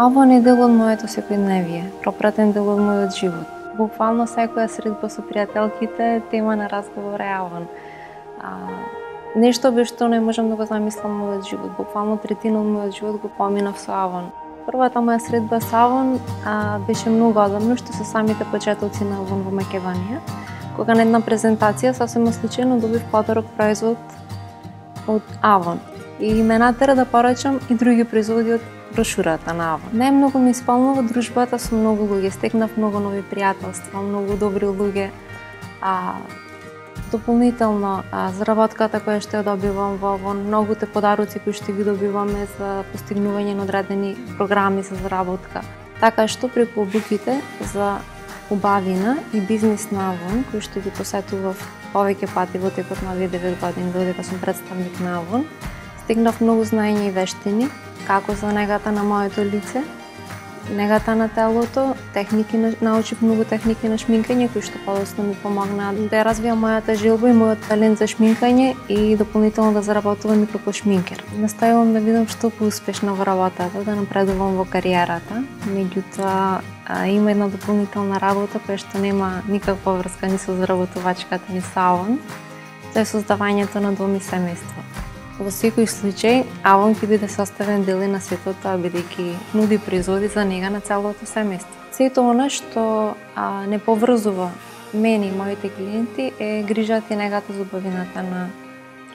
Авон е дел од моето секојдневие, пропратен дел од мојот живот. Буквално секоја средба со пријателките тема на разговор е Авон. Нешто без што не можам да го замислам мојот живот. Буквално третина од мојот живот го поминав со Авон. Првата моја средба со Авон беше многу одамно, што се самите почетоци на Авон во Македонија, кога на една презентација сосема случајно добив подарок производ од Авон и ме натера да порачам и други производи од брошурата на Авон. Најмногу ми исполнува дружбата со многу луѓе, стекнав многу нови пријателства, многу добри луѓе. Дополнително, заработката која што ја добивам во Авон, многуте подароци кои што ги добиваме за постигнување на одредени програми за заработка. Така што преку обуките за убавина и бизнис на Авон, кои што ги посетував повеќе пати во текот на овие 9 години додека сум представник на Авон, стигнав многу знаење и вештини, како за негата на моето лице, негата на телото, научив многу техники на шминкање кои што подоцна ми помогнаа да ја развијам мојата желба и мојот талент за шминкање и дополнително да заработувам и како шминкер. Настојувам да бидам што поуспешна во работата, да напредувам во кариерата, меѓутоа има една дополнителна работа која што нема никаква врска ни со заработувачката ни со Авон, тоа е создавањето на дом и семејство. Во секој случај, Авон ќе биде составен дел на сето тоа, бидејќи нуди производи за нега на целото семејство. Сето она што не поврзува мене и моите клиенти е грижата и негата за убавината на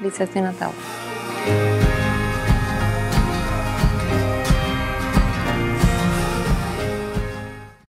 лицето и на телото.